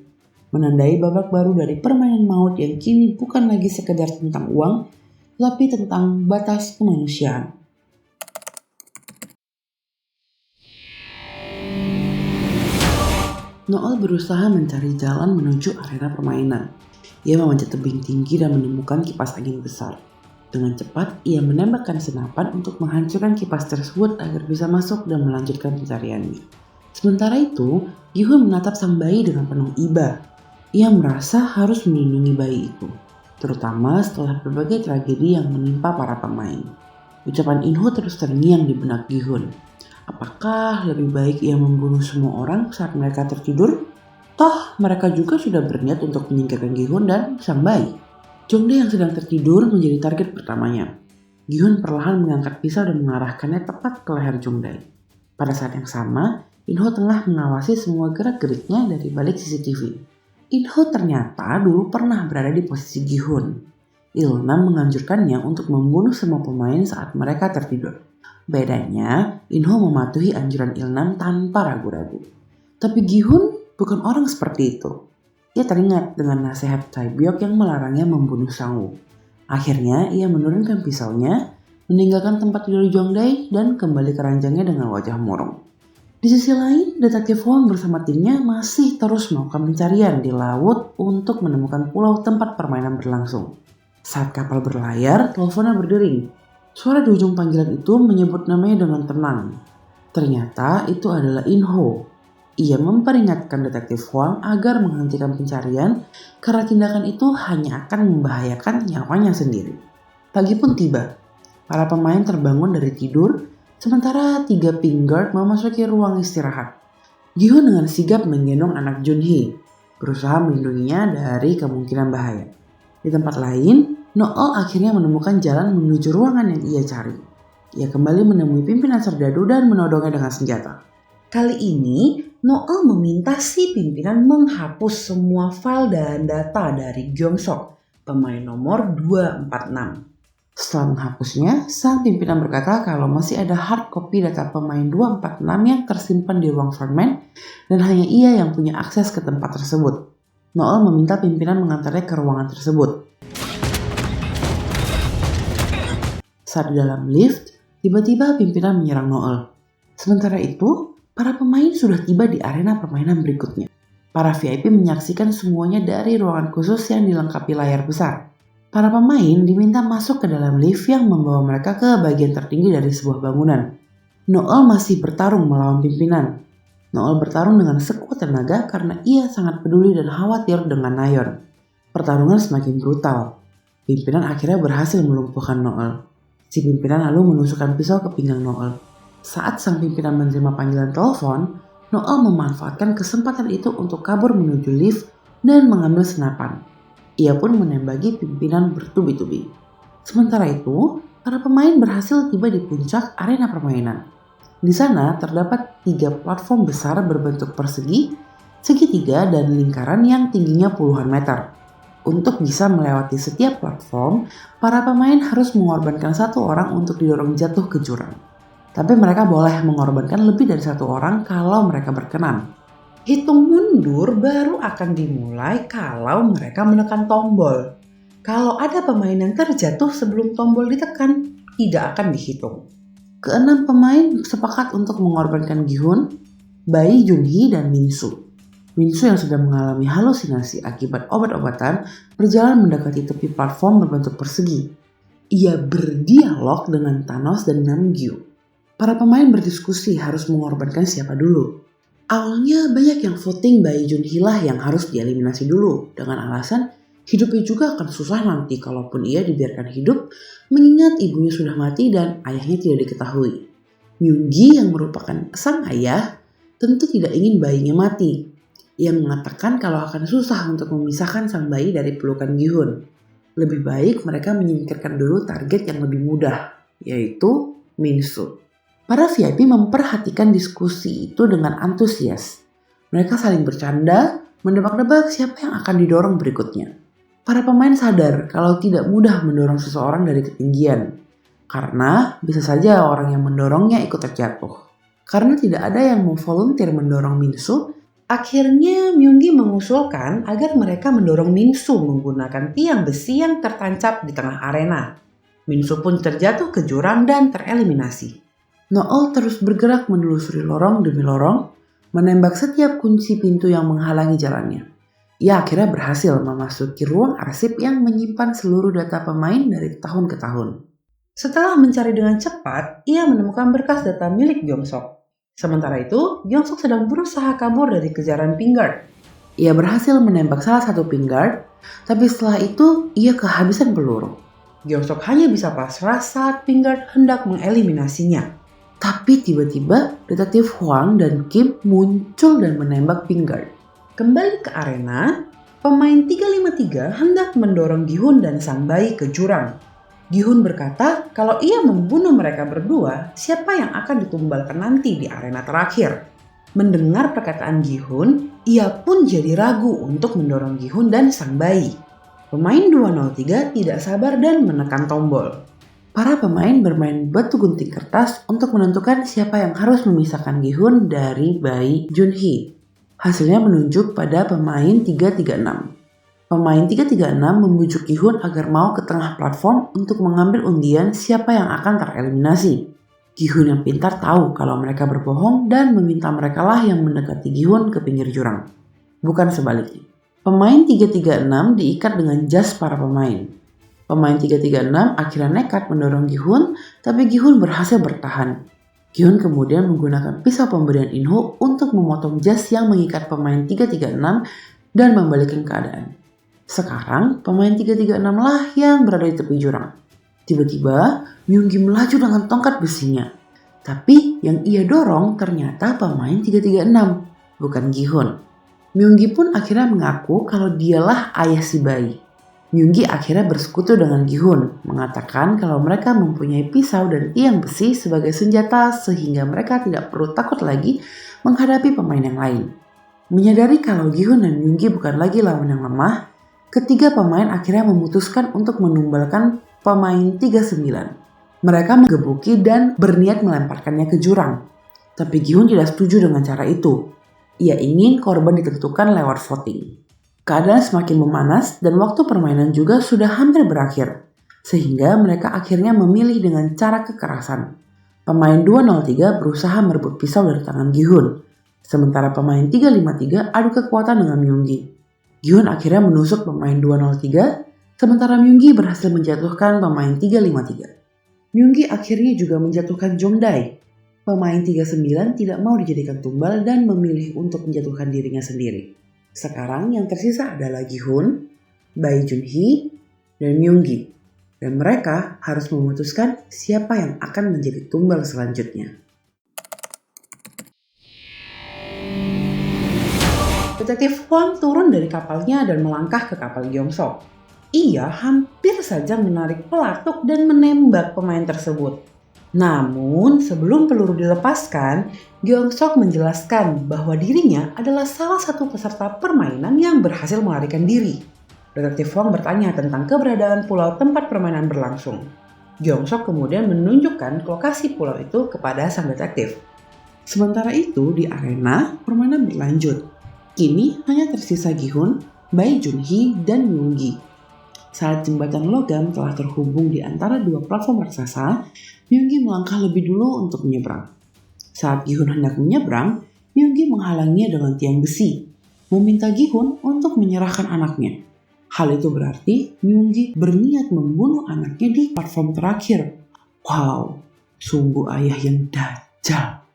menandai babak baru dari permainan maut yang kini bukan lagi sekedar tentang uang, tapi tentang batas kemanusiaan. Noel berusaha mencari jalan menuju arena permainan. Ia memanjat tebing tinggi dan menemukan kipas angin besar. Dengan cepat, ia menembakkan senapan untuk menghancurkan kipas tersebut agar bisa masuk dan melanjutkan pencariannya. Sementara itu, Gi-hun menatap sang bayi dengan penuh iba. Ia merasa harus melindungi bayi itu, terutama setelah berbagai tragedi yang menimpa para pemain. Ucapan In-ho terus terngiang di benak Gi-hun. Apakah lebih baik ia membunuh semua orang saat mereka tertidur? Toh mereka juga sudah berniat untuk menyingkirkan Gi-hun dan sang bayi. Jongdae yang sedang tertidur menjadi target pertamanya. Gi-hun perlahan mengangkat pisau dan mengarahkannya tepat ke leher Jongdae. Pada saat yang sama, In-ho tengah mengawasi semua gerak-geriknya dari balik CCTV. In-ho ternyata dulu pernah berada di posisi Gi-hun. Il-nam menganjurkannya untuk membunuh semua pemain saat mereka tertidur. Bedanya, In-ho mematuhi anjuran Il-nam tanpa ragu-ragu. Tapi Gi-hun bukan orang seperti itu. Ia teringat dengan nasihat Tae-byok yang melarangnya membunuh Sang-woo. Akhirnya, ia menurunkan pisaunya, meninggalkan tempat tidur Jongdae dan kembali ke ranjangnya dengan wajah murung. Di sisi lain, detektif Hwang bersama timnya masih terus melakukan pencarian di laut untuk menemukan pulau tempat permainan berlangsung. Saat kapal berlayar, teleponnya berdering. Suara di ujung panggilan itu menyebut namanya dengan tenang. Ternyata itu adalah In-ho. Ia memperingatkan detektif Hwang agar menghentikan pencarian karena tindakan itu hanya akan membahayakan nyawanya sendiri. Pagi pun tiba. Para pemain terbangun dari tidur, sementara 3 pink guard memasuki ruang istirahat. Gi-hun dengan sigap menggendong anak Junhee, berusaha melindunginya dari kemungkinan bahaya. Di tempat lain, Noel akhirnya menemukan jalan menuju ruangan yang ia cari. Ia kembali menemui pimpinan serdadu dan menodongnya dengan senjata. Kali ini, Noel meminta si pimpinan menghapus semua file dan data dari Gyeongsok, pemain nomor 246. Setelah menghapusnya, sang pimpinan berkata kalau masih ada hard copy data pemain 246 yang tersimpan di ruang frontman dan hanya ia yang punya akses ke tempat tersebut. Noel meminta pimpinan mengantarnya ke ruangan tersebut. Saat di dalam lift, tiba-tiba pimpinan menyerang Noel. Sementara itu, para pemain sudah tiba di arena permainan berikutnya. Para VIP menyaksikan semuanya dari ruangan khusus yang dilengkapi layar besar. Para pemain diminta masuk ke dalam lift yang membawa mereka ke bagian tertinggi dari sebuah bangunan. Noel masih bertarung melawan pimpinan. Noel bertarung dengan sekuat tenaga karena ia sangat peduli dan khawatir dengan Nayeon. Pertarungan semakin brutal. Pimpinan akhirnya berhasil melumpuhkan Noel. Si pimpinan lalu menusukkan pisau ke pinggang Noel. Saat sang pimpinan menerima panggilan telepon, Noel memanfaatkan kesempatan itu untuk kabur menuju lift dan mengambil senapan. Ia pun menembaki pimpinan bertubi-tubi. Sementara itu, para pemain berhasil tiba di puncak arena permainan. Di sana terdapat 3 platform besar berbentuk persegi, segitiga, dan lingkaran yang tingginya puluhan meter. Untuk bisa melewati setiap platform, para pemain harus mengorbankan 1 orang untuk didorong jatuh ke jurang. Tapi mereka boleh mengorbankan lebih dari 1 orang kalau mereka berkenan. Hitung mundur baru akan dimulai kalau mereka menekan tombol. Kalau ada pemain yang terjatuh sebelum tombol ditekan, tidak akan dihitung. Ke-6 pemain sepakat untuk mengorbankan Gi-hun, bayi Junhee, dan Min-soo. Min-soo yang sudah mengalami halusinasi akibat obat-obatan berjalan mendekati tepi platform berbentuk persegi. Ia berdialog dengan Thanos dan Namgyu. Para pemain berdiskusi harus mengorbankan siapa dulu. Awalnya banyak yang voting bayi Junhee lah yang harus dieliminasi dulu dengan alasan Hidupnya juga akan susah nanti kalaupun ia dibiarkan hidup, mengingat ibunya sudah mati dan ayahnya tidak diketahui. Myung-gi yang merupakan sang ayah tentu tidak ingin bayinya mati. Ia mengatakan kalau akan susah untuk memisahkan sang bayi dari pelukan Gi-hun. Lebih baik mereka menyingkirkan dulu target yang lebih mudah, yaitu Min-soo. Para VIP memperhatikan diskusi itu dengan antusias. Mereka saling bercanda, menebak-nebak siapa yang akan didorong berikutnya. Para pemain sadar kalau tidak mudah mendorong seseorang dari ketinggian, karena bisa saja orang yang mendorongnya ikut terjatuh. Karena tidak ada yang mau volunteer mendorong Min-soo, akhirnya Myung-gi mengusulkan agar mereka mendorong Min-soo menggunakan tiang besi yang tertancap di tengah arena. Min-soo pun terjatuh ke jurang dan tereliminasi. Noel terus bergerak menelusuri lorong demi lorong, menembak setiap kunci pintu yang menghalangi jalannya. Ia akhirnya berhasil memasuki ruang arsip yang menyimpan seluruh data pemain dari tahun ke tahun. Setelah mencari dengan cepat, ia menemukan berkas data milik Gyeong-sok. Sementara itu, Gyeong-sok sedang berusaha kabur dari kejaran Pinkguard. Ia berhasil menembak salah satu Pinkguard, tapi setelah itu ia kehabisan peluru. Gyeong-sok hanya bisa pasrah saat Pinkguard hendak mengeliminasinya. Tapi tiba-tiba, detektif Hwang dan Kim muncul dan menembak Pinkguard. Kembali ke arena, pemain 353 hendak mendorong Gi-hun dan sang bayi ke jurang. Gi-hun berkata kalau ia membunuh mereka berdua, siapa yang akan ditumbalkan nanti di arena terakhir. Mendengar perkataan Gi-hun, ia pun jadi ragu untuk mendorong Gi-hun dan sang bayi. Pemain 203 tidak sabar dan menekan tombol. Para pemain bermain batu gunting kertas untuk menentukan siapa yang harus memisahkan Gi-hun dari bayi Junhee. Hasilnya menunjuk pada pemain 336. Pemain 336 membujuk Gi-hun agar mau ke tengah platform untuk mengambil undian siapa yang akan tereliminasi. Gi-hun yang pintar tahu kalau mereka berbohong dan meminta merekalah yang mendekati Gi-hun ke pinggir jurang. Bukan sebaliknya. Pemain 336 diikat dengan jas para pemain. Pemain 336 akhirnya nekat mendorong Gi-hun, tapi Gi-hun berhasil bertahan. Gi-hun kemudian menggunakan pisau pemberian Inho untuk memotong jas yang mengikat pemain 336 dan membalikkan keadaan. Sekarang pemain 336 lah yang berada di tepi jurang. Tiba-tiba Myung-gi melaju dengan tongkat besinya. Tapi yang ia dorong ternyata pemain 336, bukan Gi-hun. Myung-gi pun akhirnya mengaku kalau dialah ayah si bayi. Myung-gi akhirnya bersekutu dengan Gi-hun, mengatakan kalau mereka mempunyai pisau dan tiang besi sebagai senjata sehingga mereka tidak perlu takut lagi menghadapi pemain yang lain. Menyadari kalau Gi-hun dan Myung-gi bukan lagi lawan yang lemah, ketiga pemain akhirnya memutuskan untuk menumbalkan pemain 39. Mereka menggebuki dan berniat melemparkannya ke jurang. Tapi Gi-hun tidak setuju dengan cara itu. Ia ingin korban ditentukan lewat voting. Keadaan semakin memanas dan waktu permainan juga sudah hampir berakhir. Sehingga mereka akhirnya memilih dengan cara kekerasan. Pemain 203 berusaha merebut pisau dari tangan Gi-hun. Sementara pemain 353 adu kekuatan dengan Myung-gi. Gi-hun akhirnya menusuk pemain 203, sementara Myung-gi berhasil menjatuhkan pemain 353. Myung-gi akhirnya juga menjatuhkan Jong-dae. Pemain 39 tidak mau dijadikan tumbal dan memilih untuk menjatuhkan dirinya sendiri. Sekarang yang tersisa adalah Gi-hun, Bae Junhee, dan Myung-gi. Dan mereka harus memutuskan siapa yang akan menjadi tumbal selanjutnya. Detektif Hwang turun dari kapalnya dan melangkah ke kapal Gyeong-sok. Ia hampir saja menarik pelatuk dan menembak pemain tersebut. Namun sebelum peluru dilepaskan, Gyeong-sok menjelaskan bahwa dirinya adalah salah satu peserta permainan yang berhasil melarikan diri. Detektif Hwang bertanya tentang keberadaan pulau tempat permainan berlangsung. Gyeong-sok kemudian menunjukkan lokasi pulau itu kepada sang detektif. Sementara itu di arena permainan berlanjut. Kini hanya tersisa Gi-hun, Bae Junhee, dan Myung-gi. Saat jembatan logam telah terhubung di antara dua platform raksasa, Myung-gi melangkah lebih dulu untuk menyeberang. Saat Gi-hun hendak menyeberang, Myung-gi menghalanginya dengan tiang besi, meminta Gi-hun untuk menyerahkan anaknya. Hal itu berarti Myung-gi berniat membunuh anaknya di platform terakhir. Wow, sungguh ayah yang dajjal.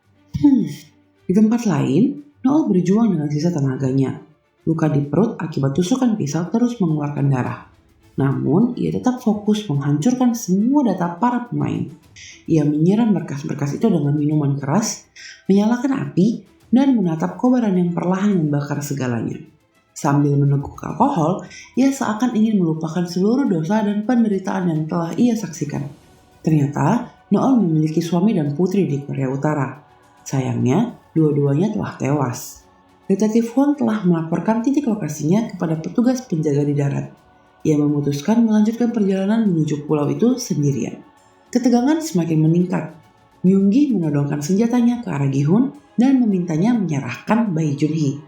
Di tempat lain, Noel berjuang dengan sisa tenaganya. Luka di perut akibat tusukan pisau terus mengeluarkan darah. Namun, ia tetap fokus menghancurkan semua data para pemain. Ia menyiram berkas-berkas itu dengan minuman keras, menyalakan api, dan menatap kobaran yang perlahan membakar segalanya. Sambil meneguk alkohol, ia seakan ingin melupakan seluruh dosa dan penderitaan yang telah ia saksikan. Ternyata, Noel memiliki suami dan putri di Korea Utara. Sayangnya, dua-duanya telah tewas. Detektif Huang telah melaporkan titik lokasinya kepada petugas penjaga di darat. Ia memutuskan melanjutkan perjalanan menuju pulau itu sendirian. Ketegangan semakin meningkat. Myung-gi menodongkan senjatanya ke arah Gi-hun dan memintanya menyerahkan bayi Jun-hee.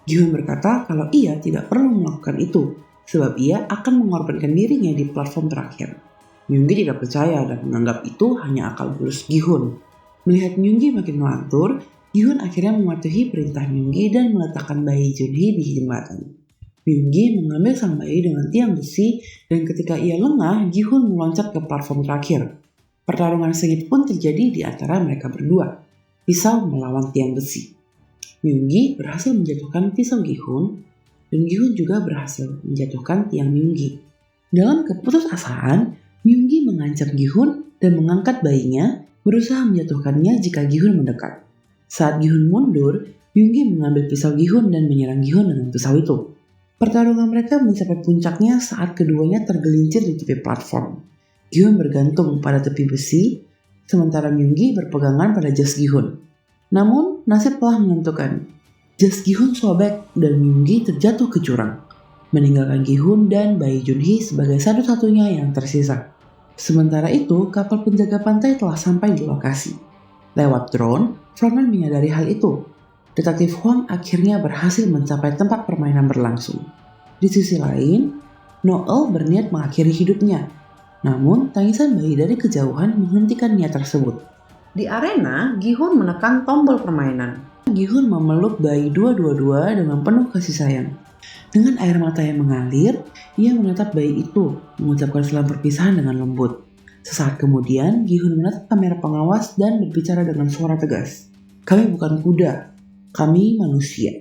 Gi-hun berkata kalau ia tidak perlu melakukan itu, sebab ia akan mengorbankan dirinya di platform terakhir. Myung-gi tidak percaya dan menganggap itu hanya akal bulus Gi-hun. Melihat Myung-gi makin melantur, Gi-hun akhirnya mematuhi perintah Myung-gi dan meletakkan bayi Jun-hee di jembatan. Myung-gi mengambil sang bayi dengan tiang besi dan ketika ia lengah, Gi-hun meloncat ke platform terakhir. Pertarungan sengit pun terjadi di antara mereka berdua. Pisau melawan tiang besi. Myung-gi berhasil menjatuhkan pisau Gi-hun dan Gi-hun juga berhasil menjatuhkan tiang Myung-gi. Dalam keputusasaan, Myung-gi mengancam Gi-hun dan mengangkat bayinya, berusaha menjatuhkannya jika Gi-hun mendekat. Saat Gi-hun mundur, Myung-gi mengambil pisau Gi-hun dan menyerang Gi-hun dengan pisau itu. Pertarungan mereka mencapai puncaknya saat keduanya tergelincir di tepi platform. Gi-hun bergantung pada tepi besi, sementara Myung-gi berpegangan pada jas Gi-hun. Namun, nasib telah menentukan. Jas Gi-hun sobek dan Myung-gi terjatuh ke jurang, meninggalkan Gi-hun dan bayi Jun-hee sebagai satu-satunya yang tersisa. Sementara itu, kapal penjaga pantai telah sampai di lokasi. Lewat drone, frontman menyadari hal itu. Detektif Huang akhirnya berhasil mencapai tempat permainan berlangsung. Di sisi lain, Noel berniat mengakhiri hidupnya. Namun, tangisan bayi dari kejauhan menghentikan niat tersebut. Di arena, Gi-hun menekan tombol permainan. Gi-hun memeluk bayi 222 dengan penuh kasih sayang. Dengan air mata yang mengalir, ia menatap bayi itu, mengucapkan salam perpisahan dengan lembut. Sesaat kemudian, Gi-hun menatap kamera pengawas dan berbicara dengan suara tegas. "Kami bukan kuda. Kami manusia."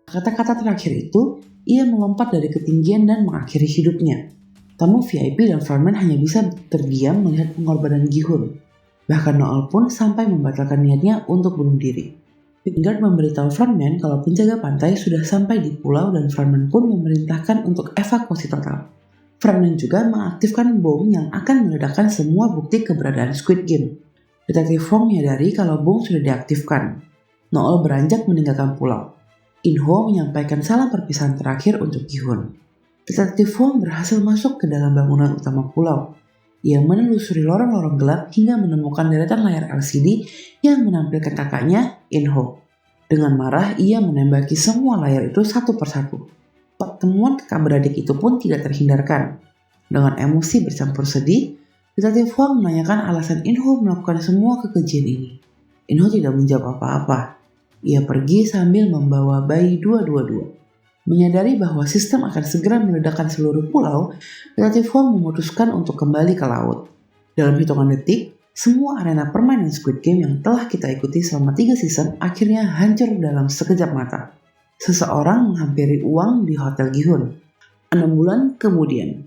Kata-kata terakhir itu, ia melompat dari ketinggian dan mengakhiri hidupnya. Tamu VIP dan frontman hanya bisa terdiam melihat pengorbanan Gi-hun. Bahkan Noel pun sampai membatalkan niatnya untuk bunuh diri. Pingard memberitahu frontman kalau penjaga pantai sudah sampai di pulau dan frontman pun memerintahkan untuk evakuasi total. Frontman juga mengaktifkan bom yang akan meledakkan semua bukti keberadaan Squid Game. Detektif Huang menyadari kalau bom sudah diaktifkan. Noel beranjak meninggalkan pulau. In-ho menyampaikan salam perpisahan terakhir untuk Gi-hun. Detektif Huang berhasil masuk ke dalam bangunan utama pulau. Ia menelusuri lorong-lorong gelap hingga menemukan deretan layar LCD yang menampilkan kakaknya, In-ho. Dengan marah, ia menembaki semua layar itu satu persatu. Pertemuan kakak beradik itu pun tidak terhindarkan. Dengan emosi bercampur sedih, Detektif Huang menanyakan alasan In-ho melakukan semua kekejian ini. In-ho tidak menjawab apa-apa. Ia pergi sambil membawa bayi 222. Menyadari bahwa sistem akan segera meledakkan seluruh pulau, Detektif Huang memutuskan untuk kembali ke laut. Dalam hitungan detik, semua arena permainan Squid Game yang telah kita ikuti selama 3 season akhirnya hancur dalam sekejap mata. Seseorang menghampiri Uang di Hotel Gi-hun. 6 bulan kemudian,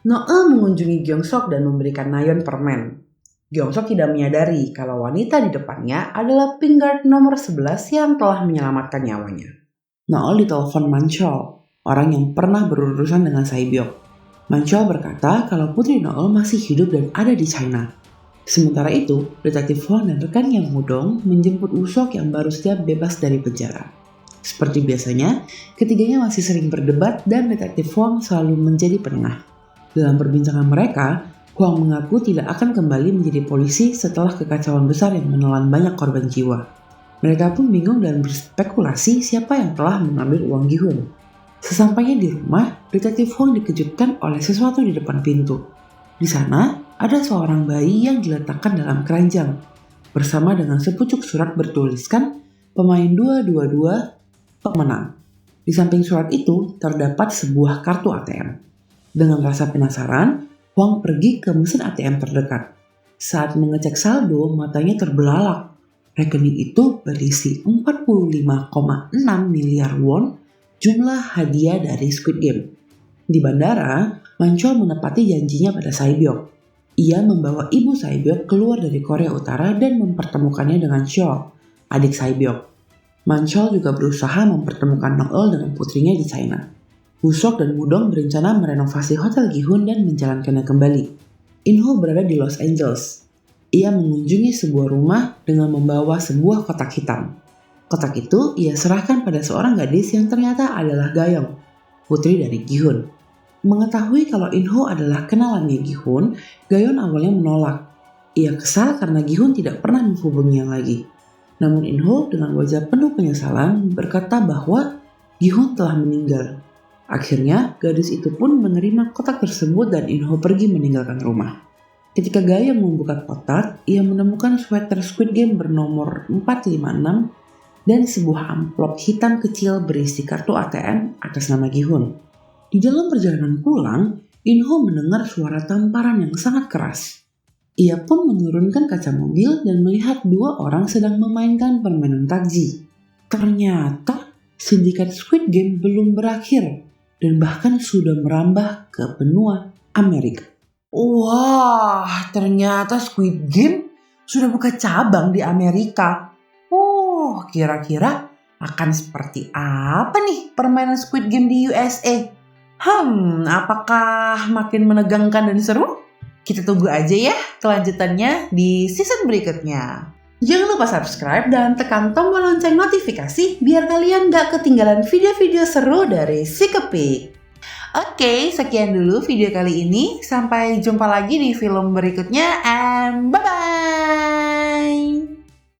Noel mengunjungi Gyeong-sok dan memberikan Nayeon permen. Gyeong-sok tidak menyadari kalau wanita di depannya adalah Pingard nomor 11 yang telah menyelamatkan nyawanya. Noel ditelepon Manchol, orang yang pernah berurusan dengan Sae-byok. Manchol berkata kalau putri Noel masih hidup dan ada di China. Sementara itu, Detektif Huang dan rekannya Mudong menjemput Woo-sok yang baru saja bebas dari penjara. Seperti biasanya, ketiganya masih sering berdebat dan Detektif Huang selalu menjadi penengah. Dalam perbincangan mereka, Huang mengaku tidak akan kembali menjadi polisi setelah kekacauan besar yang menelan banyak korban jiwa. Mereka pun bingung dan berspekulasi siapa yang telah mengambil uang Gi-hun. Sesampainya di rumah, Detektif Huang dikejutkan oleh sesuatu di depan pintu. Di sana, ada seorang bayi yang diletakkan dalam keranjang, bersama dengan sepucuk surat bertuliskan pemain 222 pemenang. Di samping surat itu, terdapat sebuah kartu ATM. Dengan rasa penasaran, Huang pergi ke mesin ATM terdekat. Saat mengecek saldo, matanya terbelalak. Rekening itu berisi 45,6 miliar won, jumlah hadiah dari Squid Game. Di bandara, Manchol menepati janjinya pada Sae-byok. Ia membawa ibu Sae-byok keluar dari Korea Utara dan mempertemukannya dengan Seo, adik Sae-byok. Manchol juga berusaha mempertemukan Nong-eul dengan putrinya di China. Woo-seok dan Woo-dong berencana merenovasi Hotel Gi-hun dan menjalankannya kembali. In-ho berada di Los Angeles. Ia mengunjungi sebuah rumah dengan membawa sebuah kotak hitam. Kotak itu ia serahkan pada seorang gadis yang ternyata adalah Ga-young, putri dari Gi-hun. Mengetahui kalau In-ho adalah kenalannya Gi-hun, Ga-young awalnya menolak. Ia kesal karena Gi-hun tidak pernah menghubunginya lagi. Namun In-ho dengan wajah penuh penyesalan berkata bahwa Gi-hun telah meninggal. Akhirnya, gadis itu pun menerima kotak tersebut dan In-ho pergi meninggalkan rumah. Ketika Ga-young membuka kotak, ia menemukan sweater Squid Game bernomor 456 dan sebuah amplop hitam kecil berisi kartu ATM atas nama Gi-hun. Di dalam perjalanan pulang, In-ho mendengar suara tamparan yang sangat keras. Ia pun menurunkan kaca mobil dan melihat dua orang sedang memainkan permainan takji. Ternyata, sindikat Squid Game belum berakhir dan bahkan sudah merambah ke benua Amerika. Wah, ternyata Squid Game sudah buka cabang di Amerika. Kira-kira akan seperti apa nih permainan Squid Game di USA? Apakah makin menegangkan dan seru? Kita tunggu aja ya kelanjutannya di season berikutnya. Jangan lupa subscribe dan tekan tombol lonceng notifikasi biar kalian gak ketinggalan video-video seru dari Sikepik. Oke, sekian dulu video kali ini. Sampai jumpa lagi di film berikutnya and bye-bye!